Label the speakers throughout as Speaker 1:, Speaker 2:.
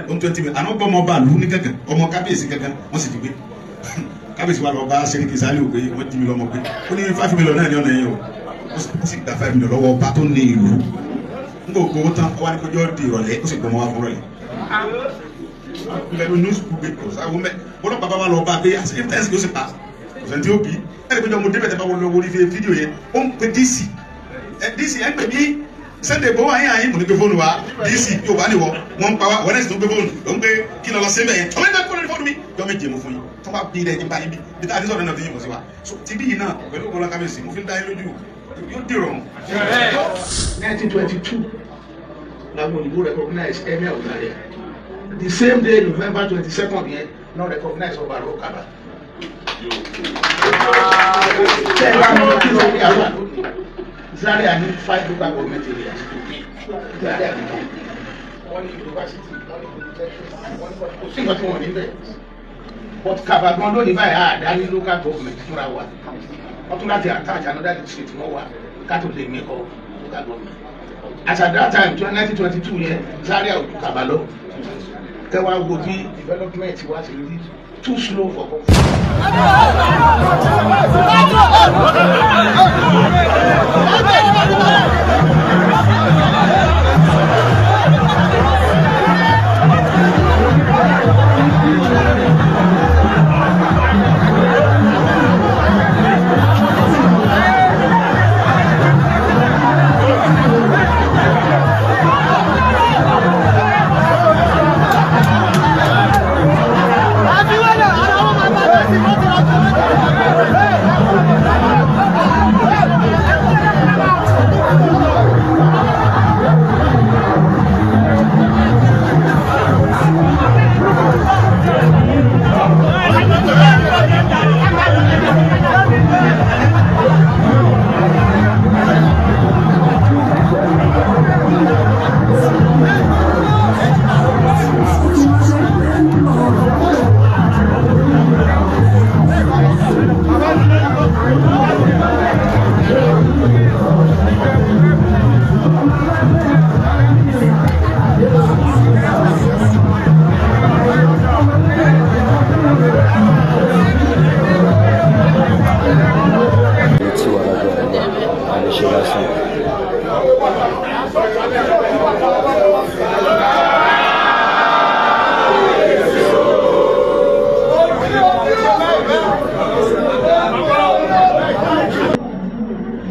Speaker 1: 20 million àná gbọ́ ọmọ ọba àlù ní kankan ọmọ kábíyèsí kankan wọ́n sì ti gbé kábíyèsí wa lọ bá sẹ́ríkì sálẹ̀ ògbé wọ́n jí mi lọ́mọ pé ó ní 5 million náà ní ọ̀nà yẹn o ó sì gba 5 million lọ́wọ́ ọba tó ní ìlú n kò gbowó tán ọwọ́ anìkọjọ́ di ìrọ̀lẹ́ ó sì gbọmọ wa fún rọ̀lẹ́ lẹ́nu news papers àwọn mẹ́ bọ́lá bàbá wa lọ bá pé àti tẹ́sí yóò sì pa ọ̀sẹ̀ tí ó bí ẹni péjọ mo débẹ̀ tẹ́ bá wọlé orí fídíò yẹn ó ń pe DC ẹ̀ ń pè mí Sunday bó wáyé àyè mo ní gbé fóònù wa DC yóò bá níwọ wọn ń pa wá wọ́n ẹ̀sìn tó gbé fóònù ló ń gbé kí lọ sí bẹ́ẹ̀ yẹn ọmọ ẹgbẹ́ kọ́lé fóònù mi yọ méje mo fún yín tó bá bí rẹ̀ ní báyìí bí tá a ti sọ̀rọ̀ náà ti yín kò sí wa so ti bí yìí náà pẹ̀lú ọmọlá kábíyèsí mo fi ń dá yín lójú yóò dìrọ̀.
Speaker 2: 1922 làwọn òyìnbó recognize Emir of Zaria. The same day, November 22nd, yẹn not recognize Ọba Àrọ́kàbà. Zaria ní 5 local government areas. Zaria ní one university, one polytechnic, one kò sí nǹkan tí wọ́n ní bẹ́ẹ̀. But Kaba gan ló ní báyìí àdáni local government fúnra wa. Wọ́n tún láti attach another district wọ́n wà ká tó lè mẹ́kọ̀ local government. As at that time, 1922 yẹn Zaria ò ju Kaba lọ. Kẹwàá wo bí development wa ti rí too slow for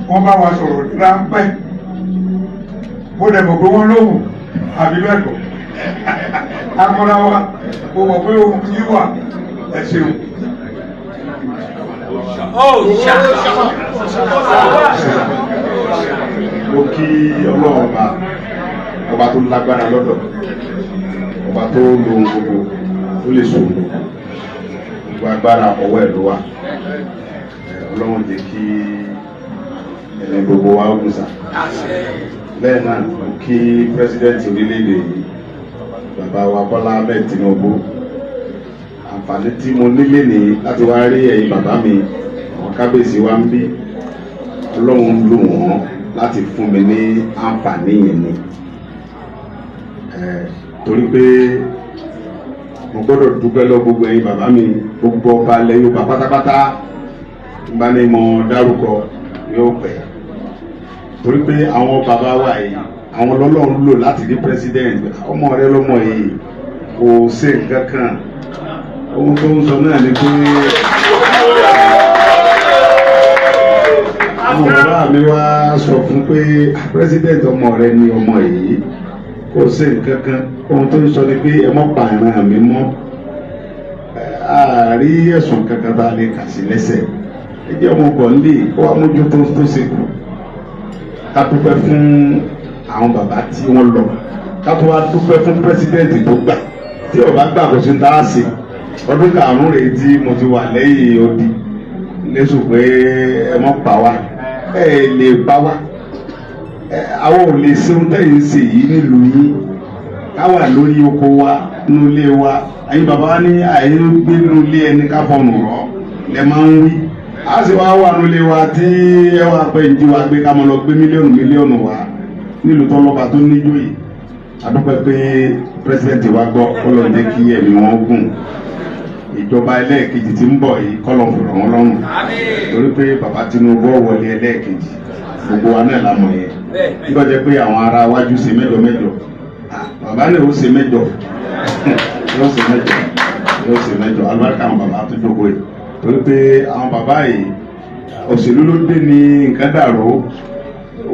Speaker 3: wọ́n bá wa sọ̀rọ̀ ráńpẹ́ bó dẹ̀ mọ̀ pé wọ́n lóhùn àbí bẹ́ẹ̀ kọ́ akọ́lá wa mo mọ̀ pé ohun yìí wà ẹ ṣeun.
Speaker 1: mo kí ọlọ́run ọba tó lágbára lọ́dọ̀ ọba tó lo gbogbo tó lè sùn gbogbo agbára ọwọ́ ẹ̀ ló wà ọlọ́run jẹ́ kí ẹni gbogbo wa ogun sà. Bẹ́ẹ̀ náà mo kí pírẹsidẹ́ǹtì orílẹ̀-èdè yìí bàbá wa Bọ́lá Ahmed Tinubu àǹfààní tí mo nílé ní láti wá rí ẹ̀yin bàbá mi àwọn kábíyèsí wa ń bí ọlọ́run lò wọ́n láti fún mi ní àǹfààní yẹn ni torí pé mo gbọ́dọ̀ dúpẹ́ lọ gbogbo ẹ̀yin bàbá mi gbogbo ọba ilẹ̀ Yorùbá pátápátá bá ní mo dárúkọ yóò pẹ́ torí pé àwọn bàbá wa yìí àwọn lọ́lọ́run lò láti rí president ọmọ rẹ lọ́mọ yìí kò ṣe nǹkan kan ohun tó ń sọ náà ni pé àwọn bàbá mi wá sọ fún pé president ọmọ rẹ ni ọmọ yìí kò ṣe nǹkan kan ohun tó ń sọ ni pé ẹ mọ́ pààrọ̀ mi mọ́ àárí ẹ̀sùn kankan tá a lè kà sí lẹ́sẹ̀ ẹ jẹ́ ọmọ bọ̀ǹlì kó wá mójútó tó ṣe kù ká dúpẹ́ fún àwọn bàbá tí wọ́n lọ ká tó wá dúpẹ́ fún pírẹsidẹ́ǹtì tó gbà tí ọba gbà kó sí tá a ṣe ọdún karùn-ún rèé tí mo ti wà lẹ́yìn odi lẹ́sùn pé ẹ mọ́ pa wá ẹ lè pa wá àwọn ò lè ṣe ohun tẹ́yìn ṣe yìí nílùú yín ká wà lórí oko wa nínú ilé wa ẹ̀yin bàbá wa ní àyè gbé nínú ilé ẹni ká fọnù rọ lẹ máa ń wí a sì wá wà nílé wa tí ẹ wà pé ìdí wa gbé ká mọ lọ gbé mílíọ̀nù wa nílùú tọ́lọ́ba tó níjó yìí adúpẹ́ pé pírẹsidẹ́ǹtì wa gbọ́ kọ́lọ́ jẹ́ kí ẹ̀mí wọn gùn ìjọba ẹlẹ́ẹ̀kejì tí ń bọ̀ yìí kọ́lọ́ fòrò wọn lọ́rùn torí pé bàbá Tinubu wọlé ẹlẹ́ẹ̀kejì gbogbo wa náà la mọ̀ yẹn nígbà jẹ́ pé àwọn ará wájú ṣe mẹ́jọ bàbá náà ó ṣe mẹ́jọ yóò ṣe mẹ́jọ alùbáríkà àwọn bàbá tó jókòó yìí torí pé àwọn bàbá yìí òṣèlú ló dé ní nǹkan dàrú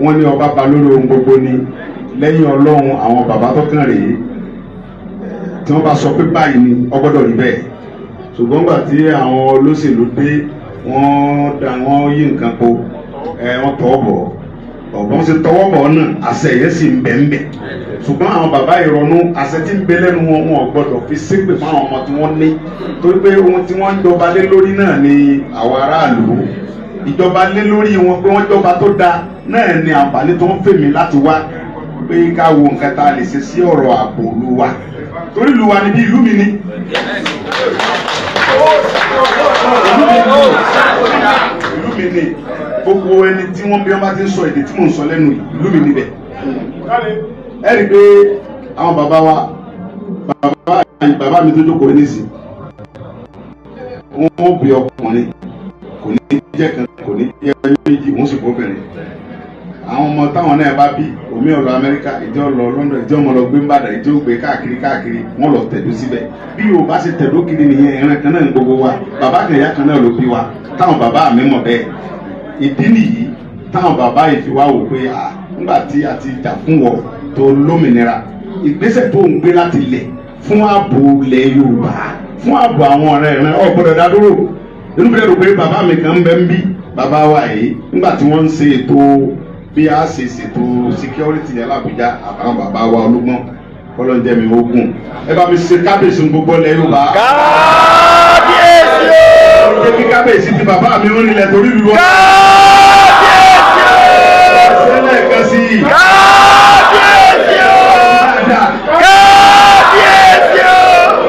Speaker 1: wọ́n ní ọba ba lórí ohun gbogbo ni lẹ́yìn Ọlọ́run àwọn bàbá tó kàn rèé tí wọ́n bá sọ pé báyìí ni ọgbọ́dọ̀ rí bẹ́ẹ̀ ṣùgbọ́n gbà tí àwọn olóṣèlú dé wọ́n yí nǹkan po wọ́n tọwọ́ bọ̀ ọ̀gbọ́n ṣe tọwọ́ bọ̀ náà àṣẹ yẹn sì ń bẹ̀ ń bẹ̀ ṣùgbọ́n àwọn bàbá ìrọ̀nù àṣẹ tí ń bẹ lẹ́nu wọn gbọ́dọ̀ fi ṣépè fún àwọn ọmọ tí wọ́n ní torí pé ohun tí wọ́n ń jọba lé lórí náà ni àwọn aráàlú ìjọba lé lórí wọn pé wọ́n jọba tó dáa náà ni àǹfààní tó ń fèmí láti wá pé ká wo nǹkan tá a lè ṣe sí ọ̀rọ̀ ààbò ìlú wa torí ìlú wa ni bí ìlú mi ní. ìlú mi ní gbogbo ẹni tí wọ́n bí wọ́n bá ti ń sọ èdè tí mò ń sọ lẹ́nu ìlú mi níbẹ̀. ẹ rí i pé àwọn bàbá wa bàbá mi tó jókòó nísìnyí wọ́n bí ọkùnrin kò ní jẹ́ kan kò ní jẹ́ méjì wọ́n sì bóbìnrin àwọn ọmọ táwọn náà bá bí omi ọ̀lọ́ Amẹ́ríkà ìjọ lọ London ìjọ ọmọ lọ gbé ń bàdàn ìjọ gbé káàkiri wọ́n lọ tẹ̀dó síbẹ̀ bí o bá ṣe tẹ̀dó kiri nìyẹn ìran kan náà ní gbogbo wa bàbá kan ìyá kan náà ló bí wa táwọn bàbá mi mọ̀ bẹ́ẹ̀ ìdí nìyí táwọn bàbá yìí fi wá wò pé nígbà tí a ti jà fún wọ tó lómìnira ìgbésẹ̀ tó ń gbé láti lẹ̀ fún ààbò ilẹ̀ Yorùbá fún ààbò àwọn ọ̀rẹ́ rẹ̀ ọ̀gbọ́dọ̀ dádúró nínú bí ẹrù pé bàbá mi kan ń bẹ ń bí bàbá wa yìí nígbà tí wọ́n ń ṣe ètò bí a ṣe ṣètò security ní Abuja àbáwọn bàbá wa Olúgbọ́n kọ́lọ́njẹ́ mi ogun ẹ bá mi ṣe kábíyèsí gbogbo ilẹ̀ Yorùbá. kábíyèsí o. ṣé kí kábíyèsí ti bàbá mi ń rinlẹ̀ torí ìlú wọn. kábíyèsí o. ṣẹlẹ̀ kan sí i. kábíyèsí o. kábíyèsí o.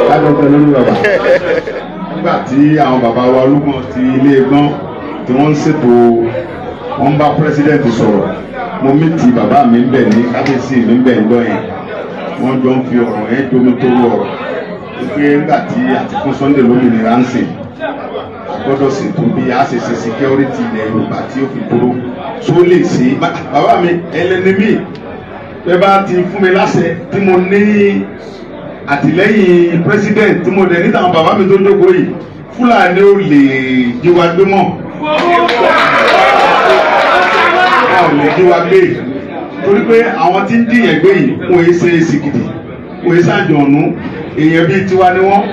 Speaker 1: kábíyèsí lórí bàbá. nígbà tí àwọn bàbá wa Olúgbọ́n ti ilé ẹ̀gbọ́n tí wọ́n ń ṣètò wọ́n bá pírẹsidẹ́ǹtì sọ̀rọ̀ mo mí ti bàbá mi ń bẹ̀ ní kábíyèsí mi ń bẹ̀ ń gbọ́ yẹn wọ́n jọ ń fi ọ̀rọ̀ yẹn domi tó ọ̀rọ̀ pé nígbà tí àti fún Sunday lómìnira ń sìn àgbọ́dọ̀ ṣètò bí a ṣe ṣe security ilẹ̀ Yorùbá tí ó fi dúró tó lè ṣe bàbá mi ẹlẹ́ni mi bẹ́ẹ̀ bá ti fún mi láṣẹ tí mo ní àtìlẹ́yìn president tí mo dẹ̀ níta àwọn bàbá mi tó jókòó yìí Fúlàní ò lè jí wa gbé mọ́ ò lè jí wa gbé torí pé àwọn tí ń dìyàn gbé yìí wọ́n yé ṣe sìgìdì wọ́n yé ṣàjọ̀nù èèyàn bíi tiwa ni wọ́n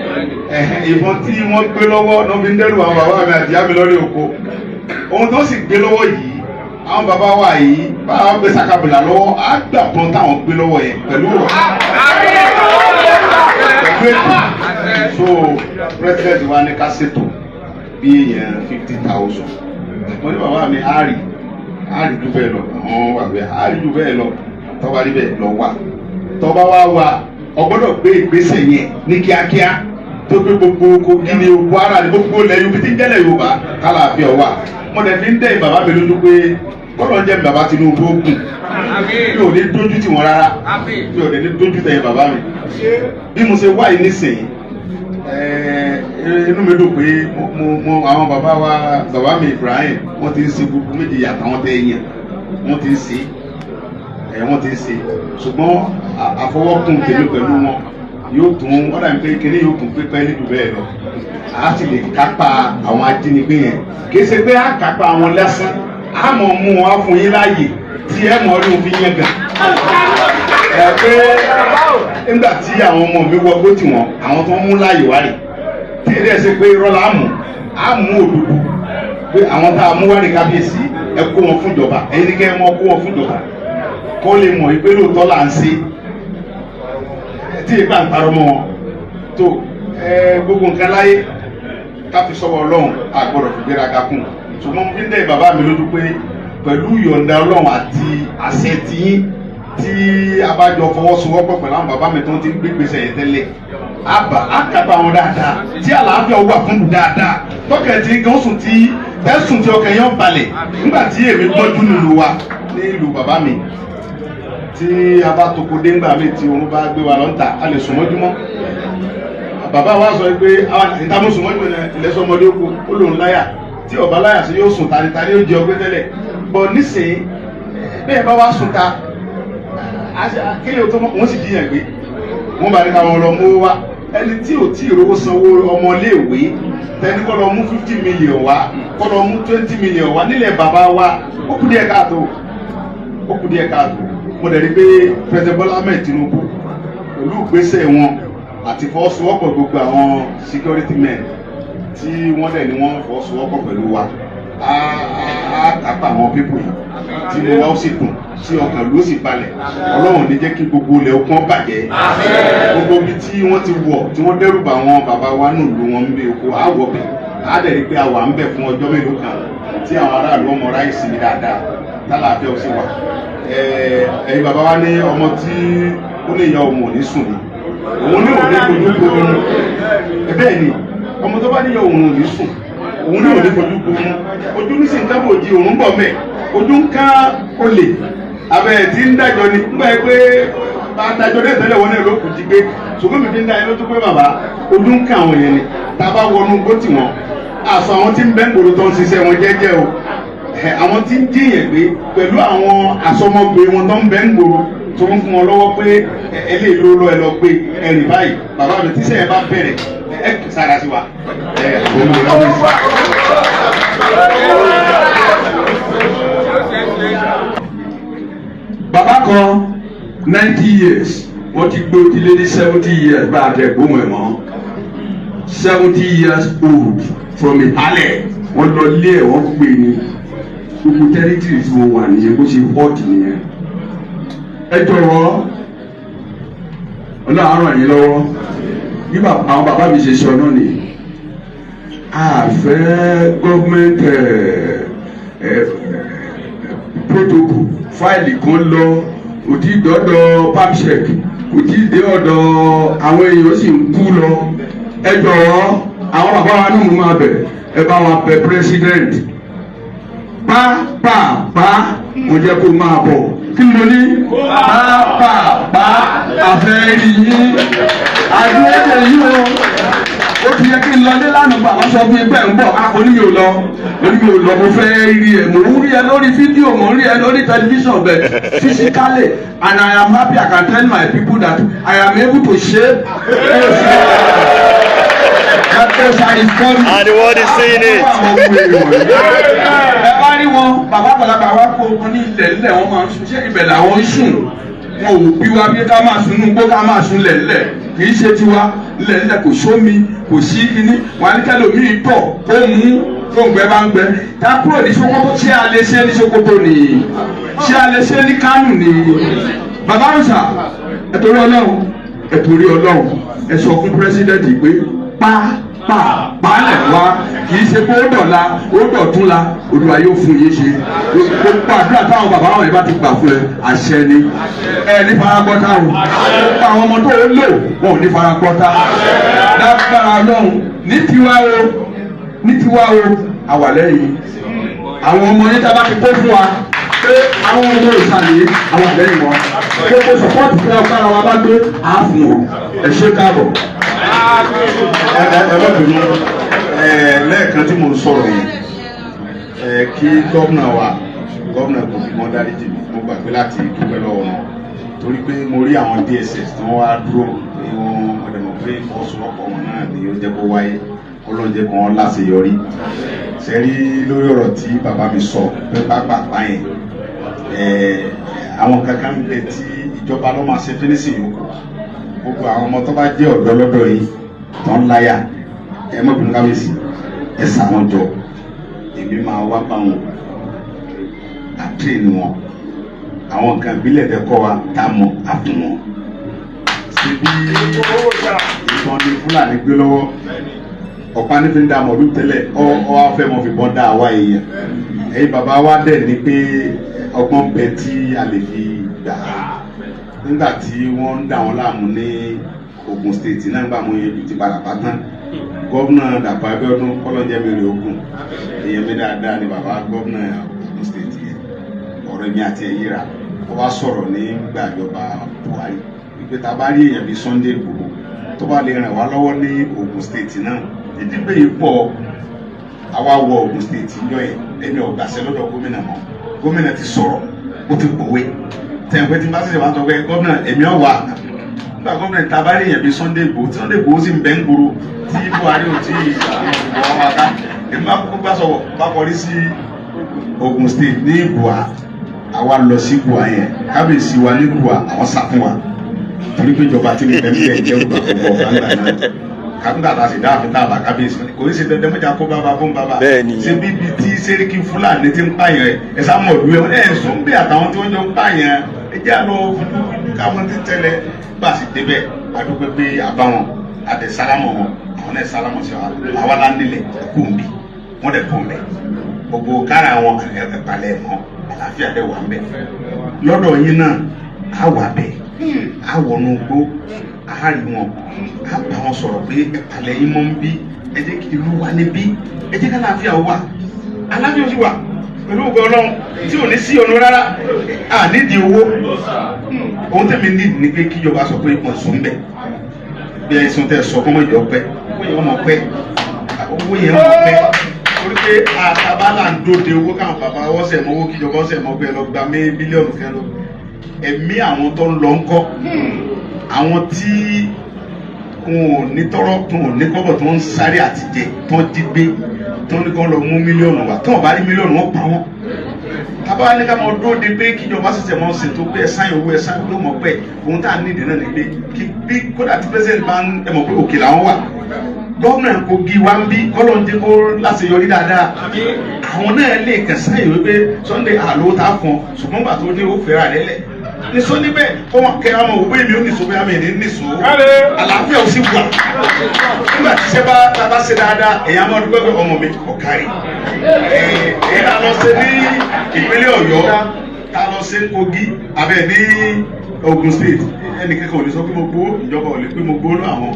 Speaker 1: ìbọn tí wọ́n gbé lọ́wọ́ ló fi ń dẹ́rù àwọn bàbá mi àti ìyá mi lórí oko ohun tó sì gbé lọ́wọ́ yìí àwọn bàbá wa yìí bá wọn gbé sàkàbìlà lọ́wọ́ á gbà pọ́n táwọn gbé lọ́wọ́ yẹn pẹ̀lú ọ̀rọ̀ so president wa ní ká ṣètò bí èèyàn 50,000 wọ́n ní bàbá mi á rí ju bẹ́ẹ̀ lọ àwọn wà bẹ́ẹ̀ á rí ju bẹ́ẹ̀ lọ tọ́ba rí bẹ́ẹ̀ lọ wà tọ́ba wá wà ọgbọ́dọ̀ gbé ìgbésẹ̀ yẹn ní kíákíá tó gbé gbogbo Kogi ní oko ara ní gbogbo ilẹ̀ Yorùbá tí ń jẹ́lẹ̀ Yorùbá kálàáfíà wà mo dẹ̀ fi ń dẹ́ bàbá mi lójú pé kọ́lọ̀ jẹ́ bàbá Tinubu ogun mi ò ní dójú tì wọ́n rárá mi ò ní dójú tẹ̀yìn bàbá mi bí mo ṣe wá yìí nísìnyí inú mi dùn pé mo àwọn bàbá mi Ibrahim wọ́n ti ń ṣe gbogbo méjì yàtọ̀ àwọn tẹ̀ yẹn wọ́n ti ń ṣe ṣùgbọ́n àfọwọ́kùn tèmi pẹ̀lú wọn yóò tún wọ́n dàbí pé kéré yóò tún pé pẹ́ẹ́lí jù bẹ́ẹ̀ lọ a sì lè kápá àwọn ajínigbé yẹn kì í ṣe pé a kápá àwọn lásán a mọ̀ mú wọn fún yín láàyè tí ẹ mọ̀ ọ́ lóun fi yẹn gàn pé nígbà tí àwọn ọmọ mi wọgbó tì wọ́n àwọn tó ń mú láàyè wá rè tí èdè ṣe pé irọ́ la mú a mú òdodo pé àwọn tá a mú wá ní kábíyèsí ẹ kó wọn fún ìjọba ẹ̀yin ní kẹ́ ẹ mọ́ kó wọn fún ìjọba kó lè mọ̀ ìpè lóòótọ́ là ń ṣe tí ìgbà ń parọ́ mọ́ wọn tó gbogbo nǹkan láyé ká fi sọ́wọ́ Ọlọ́run àgbọ̀dọ̀ fi gbéraga kún ṣùgbọ́n mo fi ń dẹ́ bàbá mi lójú pé pẹ̀lú ìyọ̀ǹda Ọlọ́run àti àṣẹ tiyín tí abájọ fọwọ́sowọ́pọ̀ pẹ̀lú àwọn bàbá mi tó ń ti gbégbèsè yẹn tẹ́lẹ̀ àkàbà wọn dáadáa tí àlàáfíà wà fún un dáadáa tọ́kẹ̀ tí gan sùn tí tẹ́sùn tí ọkẹ̀ yẹn balẹ̀ nígbà tí èmi gbọ́jú nílùú wa ní ìlú bàbá mi tí tí a bá toko dé ńgbà míì tí òun bá gbé wa lọ́ntà a lè sùn mọ́júmọ́ bàbá wa sọ pé ìtàmú sùn mọ́júmọ́ ilẹ̀ sọmọdé oko ó lòun láyà tí ọba láyà sí yóò sùn tani yóò jẹ ọgbẹ́ tẹ́lẹ̀ bọ̀ nísìnyí bẹ́ẹ̀ bá wá sùn ta kílè tó wọ́n sì jíyàn gbé wọ́n bá ní ká wọn lọ mú wá ẹni tí ò tí ìrówó sanwó ọmọléèwé tẹni kọ́ lọ mú 50 million wá kọ́ lọ mú 20 million wá nílẹ̀ bàbá wa ó kù díẹ̀ káàtó mo dẹ̀ rí pé President Bola Ahmed Tinubu pẹ̀lú ìgbésẹ̀ wọn àti fọwọ́sowọ́pọ̀ gbogbo àwọn security men tí wọ́n dẹ̀ ní wọ́n fọwọ́sowọ́pọ̀ pẹ̀lú wa á kápá àwọn pípò yìí tí mo wá ó sì dùn tí ọkàn ló sì balẹ̀ Ọlọ́run ní jẹ́ kí gbogbo ilẹ̀ okun bàjẹ́ gbogbo ibi tí wọ́n ti wọ̀ tí wọ́n dẹ́rù bà wọn bàbá wa nù lu wọn ń bẹ oko àwọ̀ bẹ̀ á dẹ̀ rí pé a wà ń bẹ̀ fún ọjọ́ mélòó kan tí àwọn aráàlú ọmọ ráyè sí mi dáadáa tálàáfíà ó sì wà ẹ̀yin bàbá wa ní ọmọ tí ó lè ya ọmọ òní sùn ni òun ní òní fojú gbóòórùn bẹ́ẹ̀ ni ọmọ tó bá ní ya òun òní sùn òun ní òní fojú gbóòórùn ojú ní sì ń dábò di òun bọ̀ mẹ́ ojú ń ká olè abẹ́ tí ń dájọ́ ni nígbà yẹn pé bá a dájọ́ náà tẹ́lẹ̀ wọn náà ló kù jí gbé ṣùgbọ́n mi fi ń dá yẹn lójú pé bàbá ojú ń ká àwọn yẹn ni tá a bá wọnú gbótì wọn àṣọ àwọn tí ń bẹ́ ń gbòòrò tó ń ṣiṣẹ́ wọn jẹ́jẹ́ o àwọn tí ń jíyàn gbé pẹ̀lú àwọn àsọmọgbé wọn tó ń bẹ́ ń gbòòrò tó ń fún wọn lọ́wọ́ pé eléyìí ló lọ ẹ lọ gbé ẹrìn báyìí bàbá mi tíṣẹ́ ẹ bá bẹ̀rẹ̀ ẹ kì í sára sí wa.
Speaker 3: bàbá kan 90 years wọ́n ti gbé ojúlé ní 70 years bá a tẹ̀ gbóhùn ẹ̀ mọ́ 70 years old from Ìhálẹ̀ wọ́n lọ lé ẹ̀ wọ́n gbé ní gbogbo territory tí wọ́n wà nìyẹn bó ṣe hot nìyẹn ẹ jọ̀wọ́ Ọlọ́run ràn yín lọ́wọ́ bí àwọn bàbá mi ṣe sọ náà ni àfẹ́ gọ́ọ̀mẹ̀ntì protocol fáìlì kan lọ kò tí ì dọ́dọ̀ pamsec kò tí ì dé ọ̀dọ̀ àwọn èèyàn sì ń kú lọ ẹ jọ̀wọ́ àwọn bàbá wa náà mo máa bẹ̀ ẹ bá wa bẹ̀ president pápápá mo jẹ́ kó máa bọ̀ kí ló ní pápápá àfẹ́ yìí àdúródè yìí o ti yẹ kí n lọ dé lánàá gbà wọ́n sọ fún mi bẹ́ẹ̀ ń bọ̀ oníyò lọ mo fẹ́ rí ẹ mò ń rí ẹ lórí fídíò mò ń rí ẹ lórí tẹlifíṣàn bẹ́ẹ̀ physically and I am happy I can tell my people that I am able to shave
Speaker 4: and the world is seeing it.
Speaker 3: ẹ bá rí wọn bàbá àgbàlagbà wa kó wọn ní ilẹ̀ ńlẹ̀ wọn máa ń sùn ṣé ibẹ̀ làwọn ń sùn wọn ò bí wa bí ká máa sùn nínú gbó ká máa sùn lẹ̀lẹ̀ kì í ṣe tiwa lẹ̀lẹ̀ kò sómi kò sí kíní wọn á ní kẹlòmíì tọ̀ ó mú tó ń gbẹ bá ń gbẹ tá a kúrò ní Sokoto ṣé a lè ṣe ní Sokoto nìyí ṣé a lè ṣe ní Kánò nìyí bàbá rọ̀ṣà ẹ torí Ọlọ́run ẹ sọ fún pírẹsidẹ́ǹtì pé pàálẹ̀ wá kì í ṣe pé ó dọ̀la ó dọ̀túnla Olúwa yóò fún yín ṣe gbogbo àdúrà táwọn bàbá wọn yìí bá ti gbà fún ẹ àṣẹ ni ẹ ní faragbọ́tà o gbogbo àwọn ọmọ tó lò wọn ò ní faragbọ́tà lágbára Ọlọ́run ní tiwa o àwàlẹ́ yìí àwọn ọmọ yín tá a bá ti kó fún wa pé àwọn ọmọ ìsàlẹ̀ àwọn àlẹ́yìn wọn gbogbo sọpọ́ọ̀tì fún ọgbàrá wa bá gbé àáfún wọn ẹ ṣe káàbọ̀.
Speaker 1: ẹ lọ́dún lẹ́ẹ̀kan tí mo ń sọ̀rọ̀ yìí kí gómìnà wa gómìnà kò fi mọ́ dáríjì mi mo gbàgbé láti dúpẹ́ lọ́wọ́ wọn torí pé mo rí àwọn DSS tí wọ́n wá dúró pé wọ́n ọ̀dẹ̀mọ̀ pé ìfọwọ́sowọ́pọ̀ wọn náà ni ó jẹ́ kó wáyé ọlọ́njẹ́ kan láṣeyọrí sẹ́rí lórí ọ̀rọ̀ tí bàbá mi sọ pé pápá yẹn àwọn kankan bẹ tí ìjọba ló máa ṣe fínísì yòókù gbogbo àwọn ọmọ tó bá jẹ́ ọ̀dọ́ lọ́dọ̀ yìí tó ń láyà ẹ mọ̀bìnrin káwéèsì ẹ sà wọn jọ èmi máa wá bá wọn àtúnyìn wọn àwọn nǹkan ìbílẹ̀ tẹ kọ́ wa tá a mọ̀ àfún wọn síbi ìbọn ní Fúlàní gbé lọ́wọ́ ọ̀pá ní fi ń da mọ̀lú tẹ́lẹ̀ ọ afẹ́ mọ̀ fi bọ́ dá àwa èèyàn ẹ̀yin bàbá wa dẹ̀ ní pé ọgbọ́n bẹ tí a lè fi gbà á nígbà tí wọ́n ń dà wọ́n láàmú ní Ògùn state náà nígbà mú yẹn ti Ìbàràpá tán gómìnà Dàpọ̀ Abíọ́dún kọ́lọ́jẹ́ mi rè Ògùn èèyàn mi dáadáa ni bàbá gómìnà Ògùn state yẹn ọ̀rọ̀ mi àti ẹ̀yíra ó wá sọ̀rọ̀ ní gbàjọba Buhari wípé tá a bá rí èèyàn bíi Sunday Igboho tó bá lè ràn wá lọ́wọ́ ní Ogun State náà ìdígbé yìí pọ̀ àwa wọ Ogun State yọ ẹ̀ ẹni ọ̀gbàṣẹ lọ́dọ̀ gómìnà mọ́ gómìnà ti sọ̀rọ̀ ó ti pòwe tẹ̀wé tí bá sì wá sọ pé gómìnà èmi ọ̀wà nígbà gómìnà tá a bá rí èèyàn bíi Sunday Igboho tí Sunday Igboho sì ń bẹ́ ń gbòòrò tí Buhari ò tí ì wọ́n wá ká èmi bá kó gbà sọ̀rọ̀ bá kọrí sí Ogun State ní Ibùa àwa lọ sí Ibùa yẹn kábíyèsí wa ní Ibùa àwọn sàkún wa torí pé ìjọba tí mi bẹ́ẹ̀ mi bẹ́ẹ̀ jẹ́ ògbà fún ọ̀gá ńlá náà kàńtà tá a sì dá àfin tá a bá kábíyèsí kò ní ṣe dandan mọ́jà kó bàbá fún bàbá ṣe bíbi tí sẹ́ríkì Fúlàní ti ń pààyàn ẹ̀ sá mọ̀ lú ẹ̀ sùn bí àtàwọn tí wọ́n jọ ń pààyàn ẹ jẹ́ àlọ́ káwọn ti tẹ́lẹ̀ bá a sì débẹ̀ adúgbò pé àbáwọn àtẹ sálámọ̀ wọn àwọn náà sálámọ̀ sí àwa lánìlẹ̀ kóńbì wọ́n dẹ̀ kóńbẹ̀ gbogbo kára wọn ẹ̀pàlẹ̀ mọ́ àlàáfíà dẹ̀ wà ń bẹ̀ lọ́dọ̀ yín náà á wà bẹ̀ á wọnú gbó á rí wọn á bá wọn sọ̀rọ̀ pé ẹ̀pàlẹ̀ yín mọ́ ń bí ẹ jẹ́ kí ìlú wa níbí ẹ jẹ́ ká àlàáfíà wà àlàáfíà sì wà pẹ̀lú ògbẹ́ Ọlọ́run tí ò ní sí ọ̀nà rárá à nídìí owó ohun tẹ̀mí nídìí ni pé kíjọba sọ pé wọ́n sùn bẹ̀ bí ẹ̀sùn tẹ̀ sọ fún ìjọ pẹ́ owó yẹn mọ̀ pẹ́ torí pé àtàbálà ń dóde owó káwọn bàbá ọ̀sẹ̀ mọ́ owó kíjọba ọ̀sẹ̀ mọ́ pé lọ gba mílíọ̀nù kan lọ ẹ̀mí àwọn tó ń lọ ńkọ́ àwọn tí wọn ò ní tọrọ tó ò ní kọ́bọ̀ tó ń sáré àtijẹ tó ń jí gbé tó ní kọ́ lọ mú mílíọ̀nù wá tó wọn bá rí mílíọ̀nù wọn pa wọn tábà ní ká máa dóde pé kíjọba ṣẹ̀ṣẹ̀ máa ṣètò pé ẹ̀sán owó ló mọ̀ pé ohun tá à ní ìdènà ní pé kí bí kódà tí pẹ́sẹ́ntì bá ń ẹ̀mọ̀ pé òkè làwọn wà gómìnà Kogi wa ń bí kọ́lọ́ ń dé kó láṣeyọrí dáadáa àwọn náà lè kẹsàn án ìwé pé Sunday àlọ́ tá a fọn ṣùgbọ́n gbà tó dé ó fẹ́ra rẹ lẹ̀ nísọ níbẹ̀ kó wọn kẹ́ ọmọ òwe mi ó nìṣó bóyá mi ní nìṣó àlàáfíà ó sì wà nígbà tí sẹ́bà tá a bá ṣe dáadáa èèyàn máa dúpẹ́ pé ọmọ mi kò kárí èèyàn lọ ṣe ní ìpínlẹ̀ Ọ̀yọ́ tá a lọ ṣe Kogi abẹ́ ní Ogun State ẹnì kẹ́kọ̀ọ́ ò lè sọ pé mo gbó ìjọba ò lè pé mo gbó lọ àwọn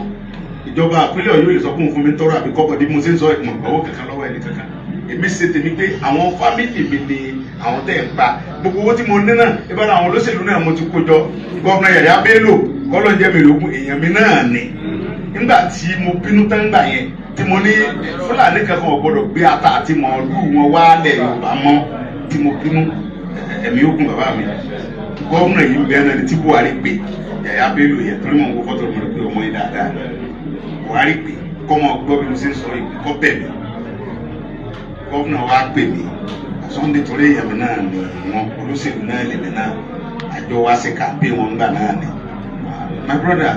Speaker 1: ìjọba àpínlẹ̀ Ọ̀yọ́ lè sọ fún mi tọrọ àbí kọ́kọ́ bí mo ṣe ń sọ ìmọ̀ ìgbàwó kankan lọ́wọ́ ẹni kankan èmi ṣe tèmi pé àwọn fámìlì mi ni àwọn tẹ̀ ń pa gbogbo owó tí mo ní náà ìbára àwọn olóṣèlú náà mo ti kó jọ gọ́ọ̀nà Yàyà Bello kọ́lọ́njẹ́ mi lógún èèyàn mi náà ni nígbà tí mo bínú tán gbà yẹn tí mo ní Fúlàní kankan ò gbọdọ̀ gbé ata àti màálù wọn wálẹ̀ Yorùbá mọ́ tí mo bínú ẹ̀mí ogun bàbá mi gọ́ọ̀nà yìí bẹ́ẹ̀ náà ni tí Buhari pè Yàyà Bello yẹn torí mọ̀ n kó fọ́tò mi pé ọmọ yìí dáadáa Buhari pè kọ́mọ gbọ́ bí mo ṣe ń sọ yìí kọ́ bẹ̀ mí gọ́ọ̀nà wa pè mí Sunday torí èèyàn mi náà ni wọn olóṣèlú náà lèmi náà àjọ wa ṣe kàmpé wọn gbà náà ni my brother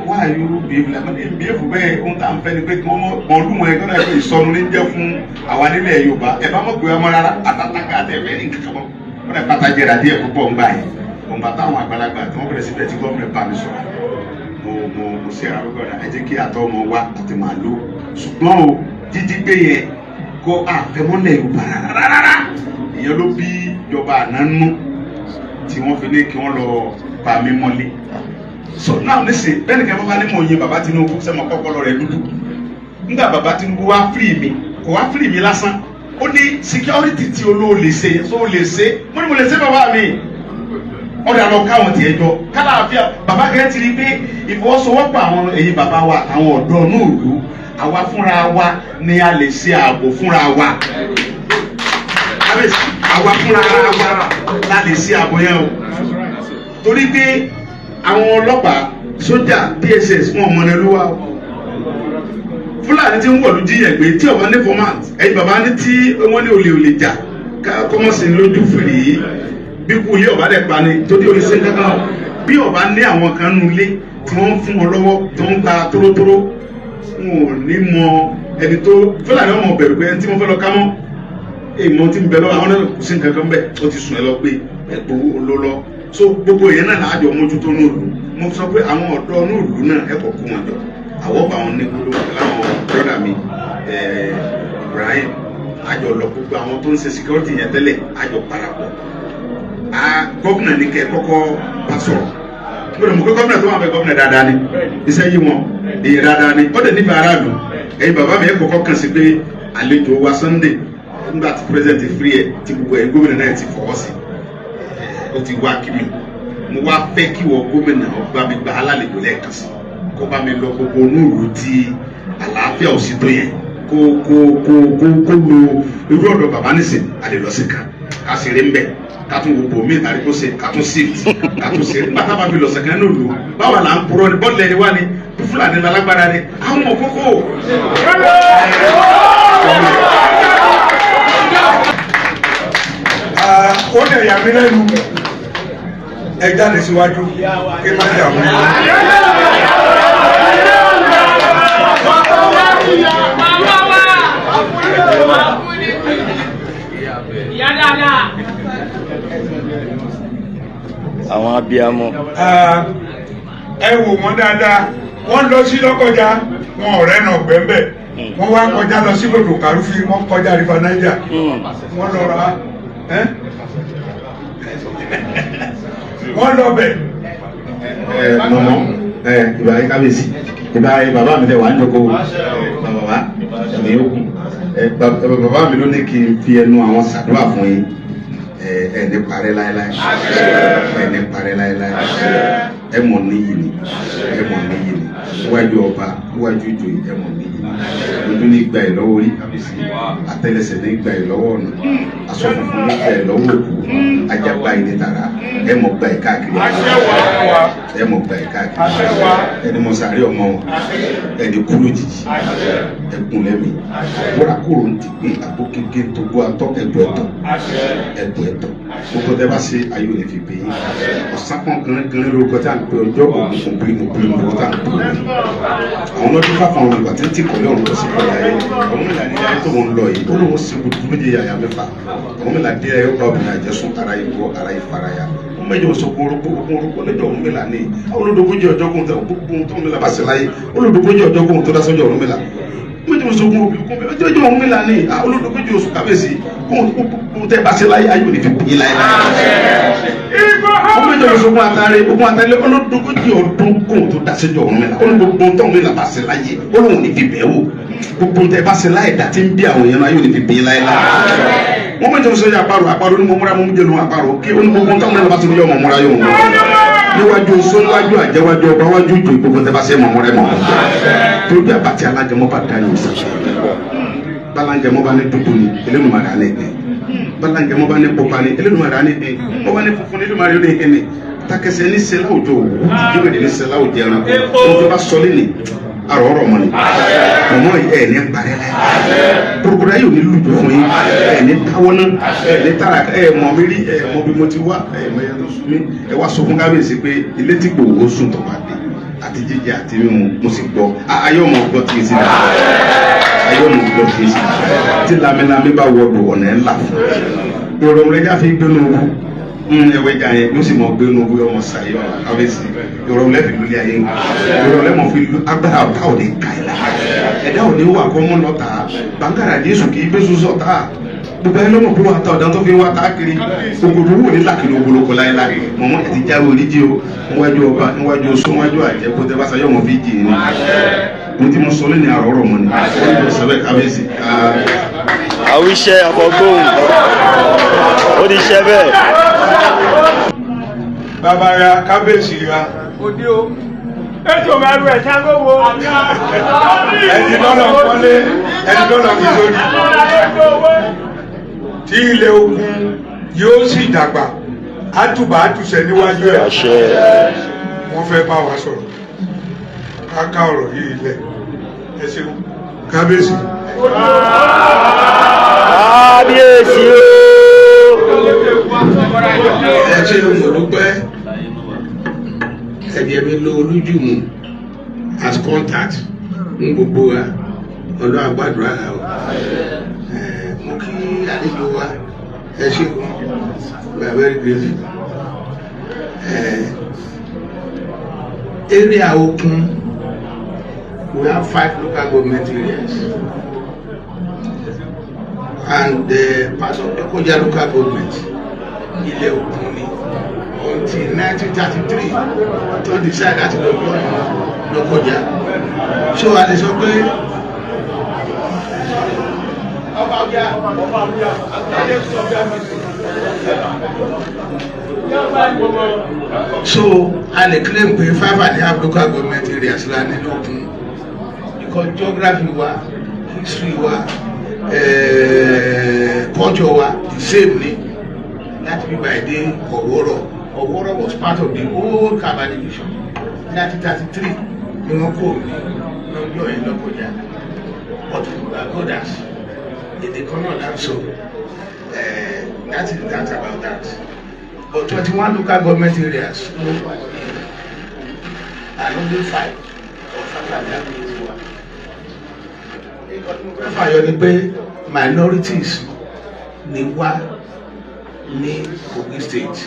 Speaker 1: why you behave like that behave bẹ́ẹ̀ ohun tá à ń fẹ́ ni pé kí wọ́n mọ ọdún wọn ẹgbẹ́ náà pé ìsọnù ní jẹ́ fún àwa nílẹ̀ Yorùbá ẹ bá mọ̀ pé ọmọ rárá àtàtàkà àtẹ̀fẹ́ ní kankan mọ́ wọn lè pátá jẹ́ra díẹ̀ púpọ̀ ń gbà yẹn òun bàtà àwọn àgbàlagbà tí wọ́n bẹ̀rẹ̀ síbẹ̀ tí gómìnà bá mi sọ̀rọ̀ mo ṣe ara gbọ́dọ̀ ẹ jẹ́ kí àtọ́ ọmọ wa àti màálù ṣùgbọ́n o jíjí gbé yẹn kó àfẹ́mọ́lẹ̀ Yorùbá rárá ìyẹn ló bí ìjọba àná nú tí wọ́n fi ní kí wọ́n lọ bá mi mọ́lé so now nísìn bẹ́ẹ̀ nìkan bá ní mò ń yin bàbá Tinubu sẹ́mọ̀ kọ́kọ́lọ́ rẹ̀ dúdú nígbà bàbá Tinubu wá fírì mi kò wá fírì mi lásán ó ní security tí olóòlè ṣe tó lè ṣe mo ní mo lè ṣe bàbá mi ọ̀dà lọ káwọn tiẹ̀ jọ kálàáfíà bàbá gẹ́gẹ́ ti rí pé ìfọwọ́sowọ́pọ̀ àwọn èyí bàbá wa àwọn ọ̀dọ́ náà lù àwa fúnra wa ni a lè ṣe ààbò fúnra wa àwa fúnra wa la lè ṣe ààbò yẹn o torí pé àwọn ọlọ́pàá sójà DSS wọn ọmọ náà ló wà o Fúlàní tí ń wọ̀lú jíyàn gbé tí ọba ní format ẹ̀yin bàbá ní tí wọ́n ní olè jà kọ́mọ̀sí lójú fìrí yìí bí kú ilé ọba dẹ̀ pa ni torí orí ṣe kankan bí ọba ní àwọn kan nù ilé tí wọ́n ń fún wọn lọ́wọ́ tó ń gba tórótóró wọn ò ní mọ ẹni tó Fúlàní ọmọ bẹ̀rù pé ẹni tí wọ́n fẹ́ lọ ká mọ́ èèmọ̀ tí ń bẹ lọ àwọn náà kò sí nǹkan kan bẹ́ẹ̀ ó ti sùn ẹ lọ pé ẹ̀gbọ́ olólọ́ so gbogbo yẹn náà láàjọ mójútó nóòlù mo sọ pé àwọn ọ̀dọ́ nóòlù náà ẹ̀kọ́ kó wọn jọ àwọ̀ bá wọn ní gbogbo láwọn brọ́dà mi Ibrahim àjọ lọ gbogbo àwọn tó ń ṣe security yẹn tẹ́lẹ̀ àjọ parapọ̀ gómìnà ní kẹ́ kọ́kọ́ bá sọ̀rọ̀ gbọ́dọ̀ mọ̀ pé gómìnà tó wà fẹ́ gómìnà dáadáa ni iṣẹ́ yìí wọn èyí dáadáa ni ó dẹ̀ nífẹ̀ẹ́ aráàlú ẹ̀yin bàbá mi ẹ̀ kọ́kọ́ kàn sí pé àlejò wa Sunday nígbà tí president free ẹ̀ tí gbogbo ẹ̀yin gómìnà náà ti fọwọ́ sí ó ó ti wá kí mi mo wá fẹ́ kí wọ́n gómìnà ọba mi gba alálejò lẹ́ẹ̀kan sí kó bá mi lọ gbogbo onúùlù tí àlàáfíà ò sí tó yẹn kó lo irú ọ̀dọ̀ bàbá nísìn àlelọ́sìn kan a sì rí mbẹ ká tún gbogbo mi ìtàrí kó ṣe ká tún shift ká tún ṣe bàtà bá fi lọ̀sẹ̀ kan ní òlu báwa là ń purọ́ ni bọ́ọ̀lù ẹni wá ni fúlàní lálágbára ni àwọn ọmọ kókó.
Speaker 3: ó dẹ̀ yà mí lẹ́nu ẹ jáde síwájú kí má dà wọ́n.
Speaker 4: Àwọn abiyamọ.
Speaker 3: Ẹ wò wọ́n dáadáa wọ́n lọ sí Lọ́kọ́jà wọn ọ̀rẹ́ náà gbẹ́ńbẹ́ wọ́n wá kọjá lọ sí Lòdò Kàrúfì wọ́n kọjá River Niger wọ́n lọ ra wọ́n lọ bẹ̀.
Speaker 1: Mọ̀mọ́ ìbá yín kábíyèsí ìbá yín bàbá mi lẹ̀ wá ń jókòó bàbá ẹ̀mí yóò kù bàbá mi ló ní kí n fi ẹnu àwọn ṣàdúrà fún yín ẹni parẹ́ láéláé ẹni parẹ́ láéláé ẹ mọ̀ níyì ni ẹ mọ̀ níyì ni níwájú ọba níwájú ìjòyè ẹ mọ̀ níyì ni ojú ní gba ẹ lọ́wọ́ orí kábíyèsí àtẹ́lẹsẹ̀ ní gba ẹ lọ́wọ́ ọ̀nà aṣọ funfun ní gba ẹ lọ́wọ́ òkú ajagba ẹ ní tara ẹ mọ̀ gba ẹ káàkiri ẹ mọ̀ gba ẹ káàkiri ẹni mọ̀ sáré ọmọ wọn ẹni kú lójijì ẹkùn lẹ́mí wọ́n akóró ń ti gbé àgbo kéke tó gbó atọ́ ẹ̀dùn ẹ̀tọ́ gbogbo tẹ bá ṣe ayé òní fi bẹyìn ọsàn kan kìnrin lórúkọ tí a ń pè ọjọ́ ògùn bírímù lórúkọ tí a ń pè ọ àwọn ọdún fáfọn ọmọ ìgbà tí ń tì kọlẹ ọrùn tó sì kọlẹ ayé àwọn mìlá ní ayé tó wọn lọ yìí ó lóun sì kú méje yàyà mẹ́fà àwọn mìlá dé ayé ọba obìnrin àjẹsùn ara yìí wọ ara yìí fara ya wọn méjì wọn sọ okun orúkọ lẹjọ òun mìlá ní àwọn olódogójì ọjọ́ kóhun tó gbogbo tó mìlá bá ṣe láyé olódogójì ọjọ́ kóhun tó dá sọ́jọ́ òun mìlá méjì wọn sọ okun ọjọ́ òun mìlá ní olódogójì oṣù kábíyèsí kóhun tẹ bá ṣe láyé ayé òní fi bìyìn láyé ọmọ ìjọba ìṣògùn àtàrí ogun àtàrí olódogójì ọdún kóhun tó dasẹjọ ọrùn mi la olódogbo tó ń mi la bá ṣe láyé olóhùn ní fi bẹ́ẹ̀ wò gbogbo tẹ bá ṣe láyé dàtí ń bí àwọn èèyàn náà yóò ní fi bìyìn láyé láyé wọn mọ ìjọba ìṣògùn àparò ní mo múra mo ń jẹun àparò kí olódogbo tó ń mi la bá ṣe yọ ọmọ múra yóò mọ níwájú oṣó níwájú àjẹwájú ọba wájú ìjọ gbogbo tẹ bá ṣe mọ múra mọ tó bí àbàtì alájẹmọ bá dá yóò sàṣẹ balangẹmọ bá ní dúdú ni eléyìí máa dá ní ẹgbẹ balangẹ mo bá ní pupa ni Elédùmarè ní ẹ mo bá ní funfun ní Elédùmarè ní ẹ ní takẹsẹ ní sẹlá òjò jíwèé ní sẹlá òjò ẹran kó tó bá sọlé ní àrọ̀rọ̀ mọ́ ni mọ̀mọ́ ẹ ní parẹ́ la purukura yóò ní lùjọ fún yín ẹ ní káwọ́ náà ẹ ní tara ẹ mọ̀ mi rí ẹ mọ̀ bí mo ti wá ẹ mọ̀ ẹ tó sún mi ẹ wá sọ fún kábíyèsí pé ilé tí gbòòwò sùn tó bá dé àti jíjẹ àti mímu mo sì gbọ́ ayé ọmọ gbọ́ tí ì sí náà ayé ọmọ gbọ́ tí ì sí náà tí lamẹ́lamẹ́ bá wọ̀dọ̀ ọ̀nà ńlá fún ìrọ̀rùn rẹ̀ jáfe gbénu owó ẹ̀wẹ̀ jà yẹn yóò sì mọ̀ gbénu owó ọmọ sàyọ̀ kábíyèsí ìrọ̀rùn lẹ́fì lórí ayé ìrọ̀rùn lẹ́mọ̀ fi agbára ọ̀tá ò ní ká ìlà ẹ̀dá ò ní wà kọ́ mọ́ lọ́ta bàǹkàrà Jésù kì í bẹ́sù sọ̀tá gbogbo ẹni lọ́mọ̀ pé wà tá ọ̀dà tó fi wá tá kiri ògòdò wò ní làkìlì ògbólógbò láéláé mọ̀mọ́ ẹ̀ ti jáwé oníjì o níwájú ọba níwájú oṣù níwájú àjẹ kó tẹ bá sayọ̀ mọ̀ fi jì ní mo ti mọ sọ lẹ́ni àrọ̀rọ̀ mọ́ ni ó sẹ́bẹ̀ kábíyèsí.
Speaker 4: Àwíṣẹ́ àfọ̀gbóhùn ó ti ṣẹ́ bẹ́ẹ̀.
Speaker 3: Bàbá ya kábíyèsí ya.
Speaker 5: Òde o. Ètò mẹ́rù ẹ̀ ṣàgbéwò.
Speaker 3: Ẹni dọ́là kọ́lé ẹni dọ́là fi lórí. Tí ilé ogun yóò sì dàgbà àtùbà àtùsẹ̀ níwájú ẹ̀. Wọ́n fẹ́ bá wa sọ̀rọ̀. Ká ká ọ̀rọ̀ yìí lẹ̀. Ẹ ṣeun. Kábíyèsí.
Speaker 4: Kábíyèsí o.
Speaker 2: ẹ ṣe ló mọ̀ dúpẹ́ ẹ̀jẹ̀ mi lo Olújùmù as contact ń gbogbo wa ọ̀dọ́ àgbàdúrà la o mo kí àlejò wa ẹ ṣe we are very grateful area Okun we have 5 local government areas and part of Lọ́kọ́jà local government ilẹ̀ Ògùn ni until 1933 tó decide láti lọ gbọ́ Lọ́kọ́jà ṣé wàá lè sọ pé ọba ọjà So a lè claim pé 5.5 local government areas la ní lókun because geography wa, history wa, culture wa the same ni láti bí by day Oworo was part of the old Kaba division 1933 ni wọ́n kó ní lọ́jọ́ ẹ̀ lọ́kọjá but godas èdè kan náà láǹṣọ that is that about that. But 21 local government areas and only 5 fàyọ ni pé minorities ni wá ní Kogi state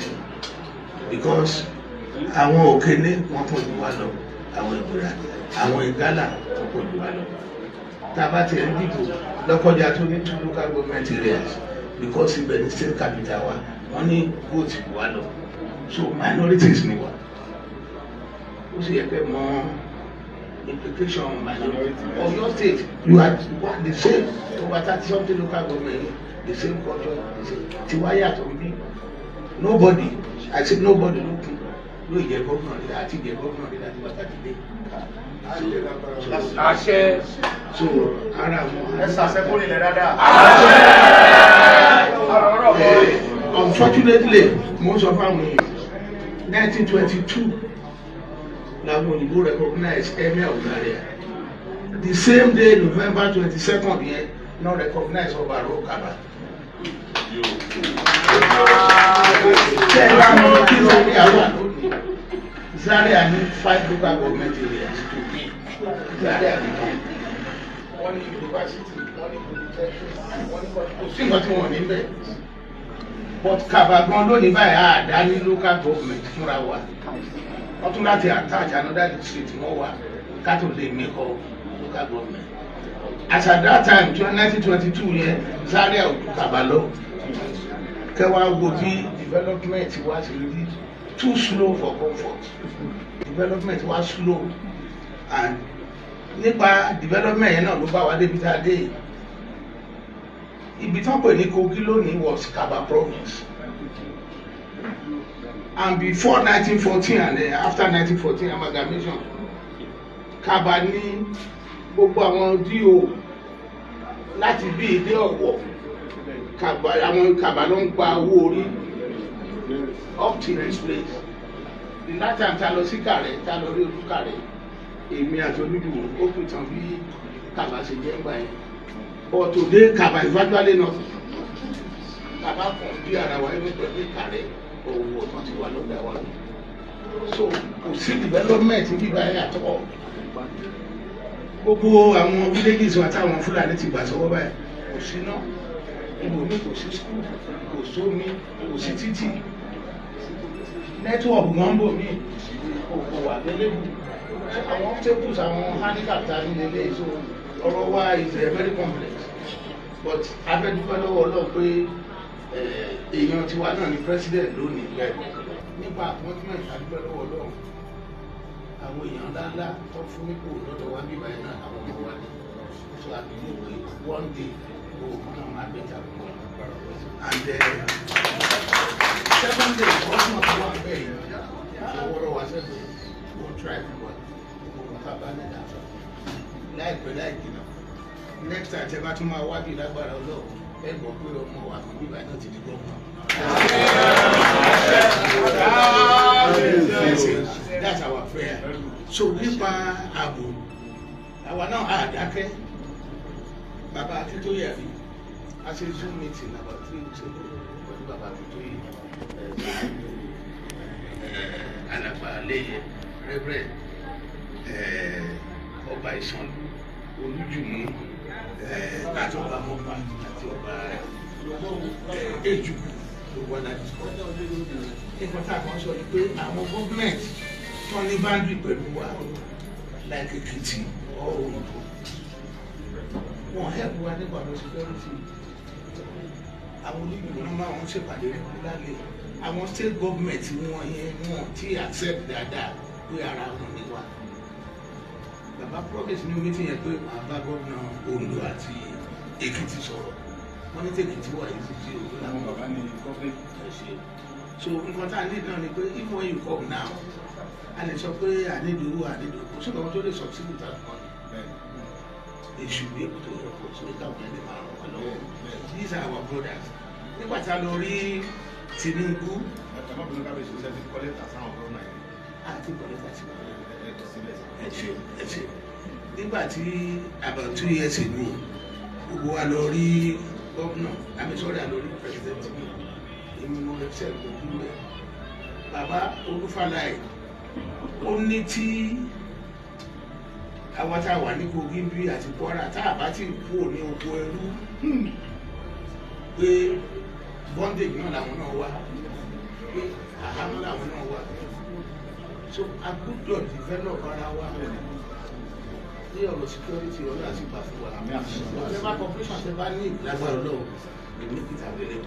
Speaker 2: because àwọn Okene wọn pọ̀ jù wá lọ, àwọn Ìgbìrà, àwọn Ìgálà wọn pọ̀ jù wá lọ. Tàbá ti ń dìbò Lọ́kọ́jà tó ní 2 local government areas because ibẹ̀ ni state capital wa. Wọ́n ní vote wà lọ so minorities ni wà ó sì yẹ pé mọ implication minority Ọ̀yọ́ state you are the same over 30-something local government the same culture the same tiwa yàtọ̀ bí nobody I say nobody lókun ló jẹ gómìnà rẹ àti jẹ gómìnà rẹ láti wá sátidé
Speaker 5: àṣẹ
Speaker 2: so ara wọn
Speaker 5: ẹsà sẹkúrì lẹ dáadáa
Speaker 2: unfortunately most of our 1922 làwọn òyìnbó recognize Emir of Zaria the same day November 22nd yẹn no recognize Ọba Kaba. ṣé ẹ bá mọ kí Zaria wà lónìí Zaria ní 5 local government areas to be Zaria nìkan wọ́n ní university wọ́n ní polytechnic wọ́n ní kò sí nǹkan tí wọ́n ní bẹ́ẹ̀. But Kaba gan lónìí báyìí àdá ní local government fúnra wa wọ́n tún láti attach another district wọ́n wà kátó lè mẹ́kọ̀ local government. As at that time 1922 yẹn Zaria ò ju Kaba lọ kẹwàá wo bí development wa ti rí too slow for comfort development wa slow and nípa development yẹn náà ló bá wa débi tá a dé yìí. Ibi tán pè ní Kogi lónìí was Kaba province and before 1914 and after 1914 amalgamation Kaba ní gbogbo àwọn DO láti bí ilé Ọ̀wọ̀ àwọn Kaba ló ń gba owó orí up to this place the last time ta lọ sí Kàrẹ́ ta lọ rí Olúkàrẹ́ èmi àti Olúdùwò ó pè tán bí Kaba ṣe jẹ́ ń gbà yẹn. But today Kaba is virtually nothing. Kaba kan bí ara wa ẹni pẹ̀lú Ìkàrẹ́ owó kan ti wà lọ́dọ̀ wa. So kò sí development bíbá ẹ̀ àtọ́. Gbogbo àwọn villages wa táwọn Fúlàní ti gbà sọ́wọ́ báyìí kò sí náà. Ibòmí kò sí school, kò sómi, kò sí títì. Network gan bò mí kò wà lélẹ́bù. Àwọn obstacles àwọn handicap ta ní lélẹ́yìí so ọ̀rọ̀ wa is very complex but abẹ́dúpẹ́ lọ́wọ́ Ọlọ́run pé èèyàn tiwa náà ni president lónìí nípa appointment abẹ́dúpẹ́ lọ́wọ́ Ọlọ́run àwọn èèyàn ńláńlá tó fún nípò lọ́dọ̀ wa bí báyìí náà àwọn ọmọ wa ní so àbílẹ̀ pé one day òògùn náà máa bẹ̀tà fún wa and second day governor tó wà bẹ́ẹ̀ yìí àwọ̀rọ̀ wa sẹ́gbẹ̀ẹ́ wọ́n try fún wa wọ́n ká bá nígbà láìpẹ́ láìjìnà next time tẹ́ bá tún máa wábì lágbára Ọlọ́run ẹ gbọ́ pé ọmọ wa kan bíbá náà ti di gbọ́ngàn. That's our prayer. So nípa ààbò àwa náà àdákẹ́ bàbá Akíntóyè àbí a ṣe Zoom meeting about 3 weeks ago pẹ̀lú bàbá Akíntóyè alàgbà lẹ́yẹ Reverend ọba Ìsànlú Olújùmú àti ọba mọ́fà àti ọba Èjùkú gbogbo adájú nípa tá a kàn sọ ni pé àwọn gọ́ọ̀mẹ̀ntì tó ní báńdì pẹ̀lú wa like Èkìtì Oǹdó wọn help wa nípa lọ security àwọn onígbìmọ̀ náà máa ń ṣèpàdé lálẹ́ àwọn state government wọn yẹn wọn ti accept dáadáa pé ara wọn ni wa. Bàbá promise ní meeting yẹn pé màá bá gómìnà Oǹdó àti Èkìtì sọ̀rọ̀ wọ́n ní tèkì tí wà yìí sí sí òkú làwọn bàbá ní public ṣe. So nǹkan tá a ní náà ni pé if when you come now a lè sọ pé ànídòwò kò sí ọ̀kan tó lè sọ sí ìta kan èṣù bí èkó tó yẹ kó sí ìta òkú ẹni máa ràn wọ́n lọ́wọ́ these are our brothers. Nígbà tá a lọ rí Tinubu àti kọ́lẹ́tà sí ẹ̀ṣẹ̀ nígbà tí about 2 years ago gbogbo wa lọ rí gómìnà àmísọ́rí àlórí president ìmúlò ẹ̀ṣẹ̀ lójú rẹ̀ bàbá Olúfàlàyé ó ní tí àwọn tá a wà ní Kogi bí àti Kwara tá a bá ti kú ní oko ẹrú pé bondage náà làwọn náà wá pé àhámọ́ làwọn náà wá so a gbọ́dọ̀ develop ara wa ní ọ̀rọ̀ security ọ̀rọ̀ àti ìgbà fún wa ọ̀rẹ́bá corporation ṣe bá ní ìlágbára lọ́wọ́ èmi kìtà lélẹ̀